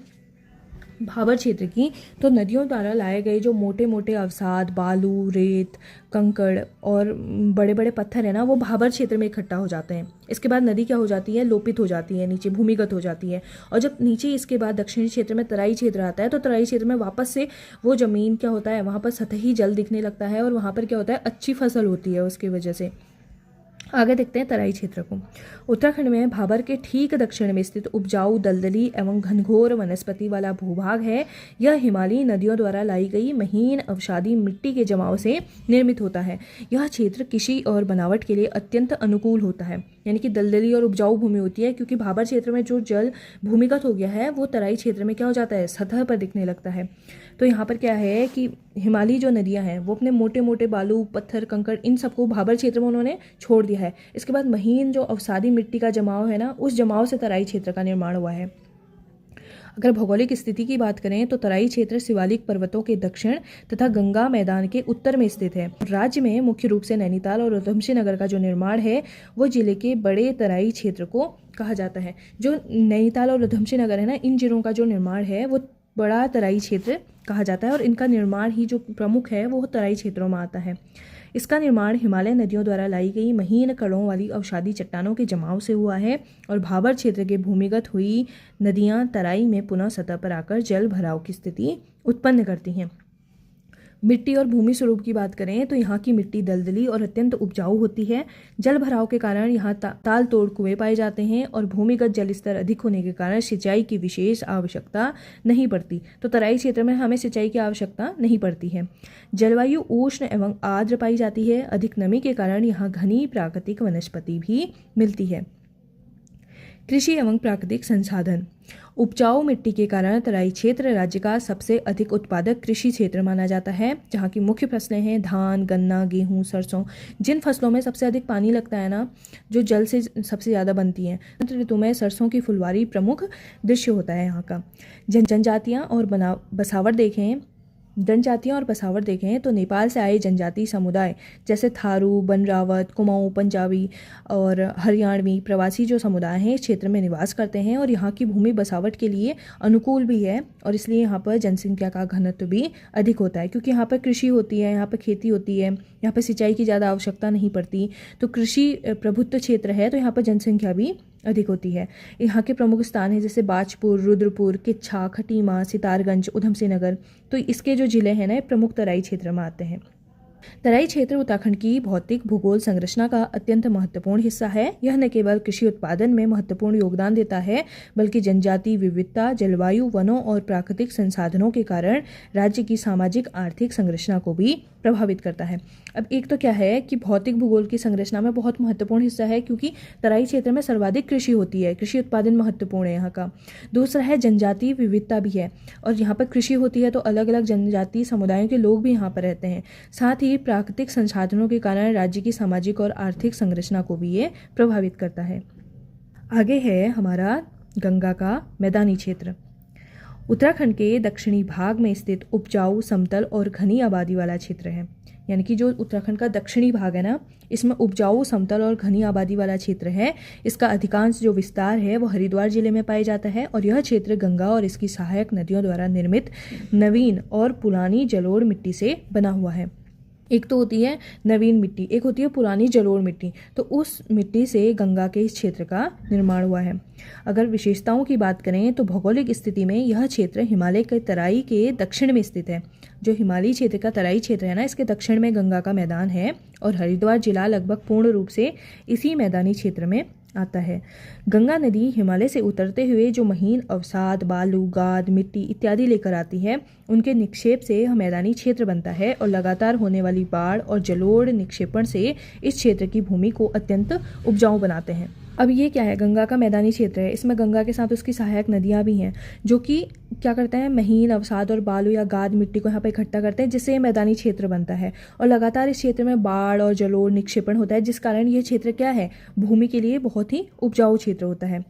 भाबर क्षेत्र की, तो नदियों द्वारा लाए गए जो मोटे मोटे अवसाद, बालू, रेत, कंकड़ और बड़े बड़े पत्थर है ना, वो भाबर क्षेत्र में इकट्ठा हो जाते हैं। इसके बाद नदी क्या हो जाती है, लोपित हो जाती है, नीचे भूमिगत हो जाती है। और जब नीचे इसके बाद दक्षिणी क्षेत्र में तराई क्षेत्र आता है, तो तराई क्षेत्र में वापस से वो ज़मीन क्या होता है, वहाँ पर सतही जल दिखने लगता है और वहाँ पर क्या होता है, अच्छी फसल होती है उसकी वजह से। आगे देखते हैं तराई क्षेत्र को। उत्तराखंड में भाबर के ठीक दक्षिण में स्थित उपजाऊ, दलदली एवं घनघोर वनस्पति वाला भूभाग है। यह हिमालयी नदियों द्वारा लाई गई महीन अवसादी मिट्टी के जमाव से निर्मित होता है। यह क्षेत्र कृषि और बनावट के लिए अत्यंत अनुकूल होता है, यानी कि दलदली और उपजाऊ भूमि होती है, क्योंकि भाबर क्षेत्र में जो जल भूमिगत हो गया है वो तराई क्षेत्र में क्या हो जाता है, सतह पर दिखने लगता है। तो यहाँ पर क्या है कि हिमालयी जो नदियाँ हैं वो अपने मोटे मोटे बालू, पत्थर, कंकड़ इन सबको भाबर क्षेत्र में उन्होंने छोड़ दिया है। इसके बाद महीन जो अवसादी मिट्टी का जमाव है ना, उस जमाव से तराई क्षेत्र का निर्माण हुआ है। अगर भौगोलिक स्थिति की बात करें तो तराई क्षेत्र शिवालिक पर्वतों के दक्षिण तथा गंगा मैदान के उत्तर में स्थित है। राज्य में मुख्य रूप से नैनीताल और उधमसिंह नगर का जो निर्माण है वो जिले के बड़े तराई क्षेत्र को कहा जाता है। जो नैनीताल और उधमसिंह नगर है ना, इन जिलों का जो निर्माण है वो बड़ा तराई क्षेत्र कहा जाता है और इनका निर्माण ही जो प्रमुख है वो तराई क्षेत्रों में आता है। इसका निर्माण हिमालय नदियों द्वारा लाई गई महीन कड़ों वाली अवसादी चट्टानों के जमाव से हुआ है। और भाबर क्षेत्र के भूमिगत हुई नदियां तराई में पुनः सतह पर आकर जल भराव की स्थिति उत्पन्न करती हैं। मिट्टी और भूमि स्वरूप की बात करें तो यहाँ की मिट्टी दलदली और अत्यंत उपजाऊ होती है। जल भराव के कारण यहाँ ताल तोड़ कुएं पाए जाते हैं और भूमिगत जल स्तर अधिक होने के कारण सिंचाई की विशेष आवश्यकता नहीं पड़ती। तो तराई क्षेत्र में हमें सिंचाई की आवश्यकता नहीं पड़ती है। जलवायु उष्ण एवं आर्द्र पाई जाती है। अधिक नमी के कारण यहाँ घनी प्राकृतिक वनस्पति भी मिलती है। कृषि एवं प्राकृतिक संसाधन। उपजाऊ मिट्टी के कारण तराई क्षेत्र राज्य का सबसे अधिक उत्पादक कृषि क्षेत्र माना जाता है, जहाँ की मुख्य फसलें हैं धान, गन्ना, गेहूँ, सरसों। जिन फसलों में सबसे अधिक पानी लगता है ना, जो जल से सबसे ज़्यादा बनती हैं, ऋतु में सरसों की फुलवारी प्रमुख दृश्य होता है यहाँ का। जनजातियाँ और बसावट देखें तो नेपाल से आए जनजातीय समुदाय जैसे थारू, बनरावत, कुमाऊँ, पंजाबी और हरियाणवी प्रवासी जो समुदाय हैं इस क्षेत्र में निवास करते हैं। और यहाँ की भूमि बसावट के लिए अनुकूल भी है और इसलिए यहाँ पर जनसंख्या का घनत्व भी अधिक होता है, क्योंकि यहाँ पर कृषि होती है, यहाँ पर खेती होती है, यहाँ पर सिंचाई की ज़्यादा आवश्यकता नहीं पड़ती। तो कृषि प्रभुत्व क्षेत्र है तो यहाँ पर जनसंख्या भी अधिक होती है। यहाँ के प्रमुख स्थान है जैसे बाजपुर, रुद्रपुर, किच्छा, खटीमा, सितारगंज, उधमसिंह नगर। तो इसके जो जिले हैं ना, प्रमुख तराई क्षेत्र में आते हैं। तराई क्षेत्र उत्तराखंड की भौतिक भूगोल संरचना का अत्यंत महत्वपूर्ण हिस्सा है। यह न केवल कृषि उत्पादन में महत्वपूर्ण योगदान देता है, बल्कि जनजातीय विविधता, जलवायु, वनों और प्राकृतिक संसाधनों के कारण राज्य की सामाजिक आर्थिक संरचना को भी प्रभावित करता है। अब एक तो क्या है कि भौतिक भूगोल की संरचना में बहुत महत्वपूर्ण हिस्सा है, क्योंकि तराई क्षेत्र में सर्वाधिक कृषि होती है, कृषि उत्पादन महत्वपूर्ण है यहाँ का। दूसरा है जनजातीय विविधता भी है, और यहाँ पर कृषि होती है तो अलग अलग जनजातीय समुदायों के लोग भी यहाँ पर रहते हैं। साथ ही प्राकृतिक संसाधनों के कारण राज्य की सामाजिक और आर्थिक संरचना को भी ये प्रभावित करता है। आगे है हमारा गंगा का मैदानी क्षेत्र। उत्तराखंड के दक्षिणी भाग में स्थित उपजाऊ, समतल और घनी आबादी वाला क्षेत्र है। यानी कि जो उत्तराखंड का दक्षिणी भाग है ना, इसमें उपजाऊ, समतल और घनी आबादी वाला क्षेत्र है। इसका अधिकांश जो विस्तार है वो हरिद्वार जिले में पाया जाता है और यह क्षेत्र गंगा और इसकी सहायक नदियों द्वारा निर्मित नवीन और पुरानी जलोढ़ मिट्टी से बना हुआ है। एक तो होती है नवीन मिट्टी, एक होती है पुरानी जलोढ़ मिट्टी। तो उस मिट्टी से गंगा के इस क्षेत्र का निर्माण हुआ है। अगर विशेषताओं की बात करें तो भौगोलिक स्थिति में यह क्षेत्र हिमालय के तराई के दक्षिण में स्थित है। जो हिमालयी क्षेत्र का तराई क्षेत्र है ना, इसके दक्षिण में गंगा का मैदान है और हरिद्वार जिला लगभग पूर्ण रूप से इसी मैदानी क्षेत्र में आता है। गंगा नदी हिमालय से उतरते हुए जो महीन अवसाद, बालू, गाद, मिट्टी इत्यादि लेकर आती है, उनके निक्षेप से यह मैदानी क्षेत्र बनता है और लगातार होने वाली बाढ़ और जलोढ़ निक्षेपण से इस क्षेत्र की भूमि को अत्यंत उपजाऊ बनाते हैं। अब ये क्या है, गंगा का मैदानी क्षेत्र है। इसमें गंगा के साथ उसकी सहायक नदियाँ भी हैं जो कि क्या करते हैं, महीन अवसाद और बालू या गाद मिट्टी को यहाँ पर इकट्ठा करते हैं, जिससे ये मैदानी क्षेत्र बनता है। और लगातार इस क्षेत्र में बाढ़ और जलोढ़ निक्षेपण होता है, जिस कारण ये क्षेत्र क्या है, भूमि के लिए बहुत ही उपजाऊ क्षेत्र होता है।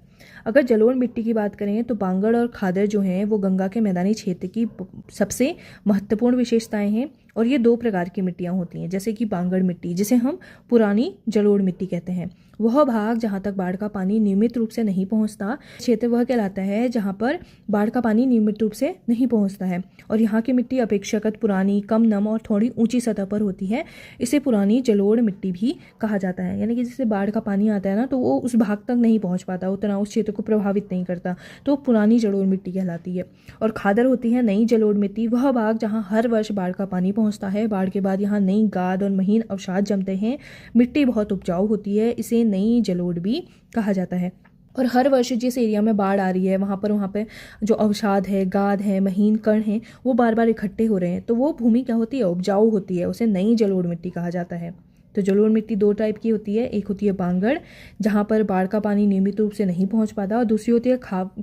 अगर जलोढ़ मिट्टी की बात करें तो बांगड़ और खादर जो हैं वो गंगा के मैदानी क्षेत्र की सबसे महत्वपूर्ण विशेषताएं हैं। और ये दो प्रकार की मिट्टियाँ होती हैं, जैसे कि बांगड़ मिट्टी, जिसे हम पुरानी जलोढ़ मिट्टी कहते हैं। वह भाग जहाँ तक बाढ़ का पानी नियमित रूप से नहीं पहुँचता, क्षेत्र वह कहलाता है जहाँ पर बाढ़ का पानी नियमित रूप से नहीं पहुँचता है। और यहाँ की मिट्टी अपेक्षाकृत पुरानी, कम नम और थोड़ी ऊंची सतह पर होती है। इसे पुरानी जलोढ़ मिट्टी भी कहा जाता है। यानी कि जैसे बाढ़ का पानी आता है ना, तो वो उस भाग तक नहीं पहुँच पाता, उतना उस क्षेत्र को प्रभावित नहीं करता, तो पुरानी जलोढ़ मिट्टी कहलाती है। और खादर होती है नई जलोढ़ मिट्टी, वह भाग जहाँ हर वर्ष बाढ़ का पानी पहुँचता है। बाढ़ के बाद यहाँ नई गाद और महीन अवसाद जमते हैं। मिट्टी बहुत उपजाऊ होती है, इसे नई जलोढ़ भी कहा जाता है। और हर वर्ष जिस एरिया में बाढ़ आ रही है वहाँ पे जो अवसाद है, गाद है, महीन कण हैं, वो बार बार इकट्ठे हो रहे हैं, तो वो भूमि क्या होती है, उपजाऊ होती है, उसे नई जलोढ़ मिट्टी कहा जाता है। तो जलोढ़ मिट्टी दो टाइप की होती है, एक होती है बांगड़ जहाँ पर बाढ़ का पानी नियमित रूप से नहीं पहुँच पाता, और दूसरी होती है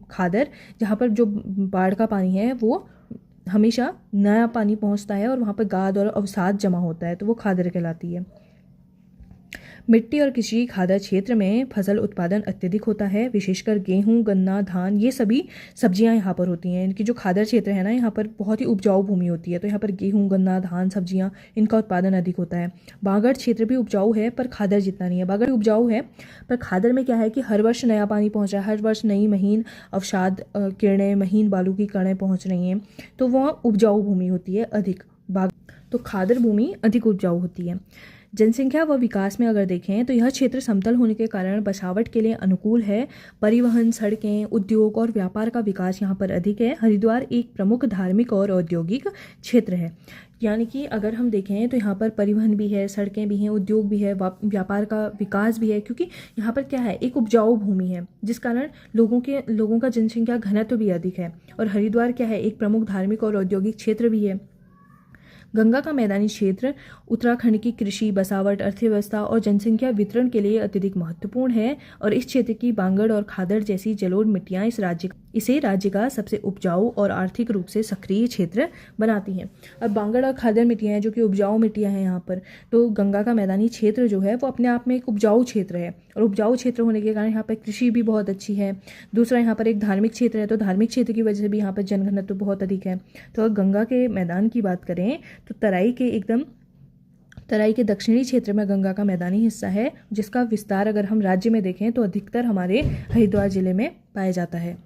खादर जहाँ पर जो बाढ़ का पानी है वो हमेशा नया पानी पहुँचता है और वहाँ पर गाद और अवसाद जमा होता है, तो वो खादर कहलाती है। मिट्टी और कृषि खादर क्षेत्र में फसल उत्पादन अत्यधिक होता है, विशेषकर गेहूं, गन्ना, धान, ये सभी सब्जियां यहाँ पर होती हैं। इनकी जो खादर क्षेत्र है ना, यहाँ पर बहुत ही उपजाऊ भूमि होती है, तो यहाँ पर गेहूं, गन्ना, धान, सब्जियां, इनका उत्पादन अधिक होता है। बांगड़ क्षेत्र भी उपजाऊ है पर खादर जितना नहीं है। बांगड़ उपजाऊ है पर खादर में क्या है कि हर वर्ष नया पानी पहुँच रहा है, हर वर्ष नई महीन अवसाद किरणें, महीन बालू की कणें पहुँच रही हैं, तो वह उपजाऊ भूमि होती है अधिक। तो खादर भूमि अधिक उपजाऊ होती है। जनसंख्या व विकास में अगर देखें तो यह क्षेत्र समतल होने के कारण बसावट के लिए अनुकूल है। परिवहन, सड़कें, उद्योग और व्यापार का विकास यहाँ पर अधिक है। हरिद्वार एक प्रमुख धार्मिक और औद्योगिक क्षेत्र है। यानी कि अगर हम देखें तो यहाँ पर परिवहन भी है, सड़कें भी हैं, उद्योग भी है, व्यापार का विकास भी है, क्योंकि यहाँ पर क्या है, एक उपजाऊ भूमि है, जिस कारण लोगों का जनसंख्या घनत्व भी अधिक है। और हरिद्वार क्या है, एक प्रमुख धार्मिक और औद्योगिक क्षेत्र भी है। गंगा का मैदानी क्षेत्र उत्तराखंड की कृषि, बसावट, अर्थव्यवस्था और जनसंख्या वितरण के लिए अत्यधिक महत्वपूर्ण है। और इस क्षेत्र की बांगड़ और खादर जैसी जलोढ़ मिट्टियाँ इसे राज्य का सबसे उपजाऊ और आर्थिक रूप से सक्रिय क्षेत्र बनाती हैं। अब बांगड़ और खादर मिट्टियाँ हैं जो कि उपजाऊ मिट्टियाँ हैं यहाँ पर, तो गंगा का मैदानी क्षेत्र जो है वो अपने आप में एक उपजाऊ क्षेत्र है। और उपजाऊ क्षेत्र होने के कारण यहाँ पर कृषि भी बहुत अच्छी है। दूसरा, यहाँ पर एक धार्मिक क्षेत्र है, तो धार्मिक क्षेत्र की वजह से भी यहाँ पर जनघनत्व बहुत अधिक है। तो अगर गंगा के मैदान की बात करें तो तराई के दक्षिणी क्षेत्र में गंगा का मैदानी हिस्सा है, जिसका विस्तार अगर हम राज्य में देखें तो अधिकतर हमारे हरिद्वार जिले में पाया जाता है।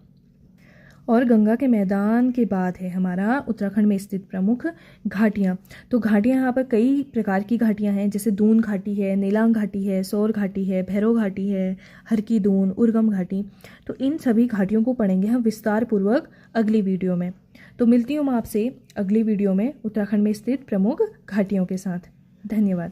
और गंगा के मैदान के बाद है हमारा उत्तराखंड में स्थित प्रमुख घाटियाँ। तो घाटियाँ यहाँ पर कई प्रकार की घाटियाँ हैं, जैसे दून घाटी है, नीलांग घाटी है, सौर घाटी है, भैरव घाटी है, हर की दून, उर्गम घाटी। तो इन सभी घाटियों को पढ़ेंगे हम विस्तार पूर्वक अगली वीडियो में। तो मिलती हूँ मैं आपसे अगली वीडियो में उत्तराखंड में स्थित प्रमुख घाटियों के साथ। धन्यवाद।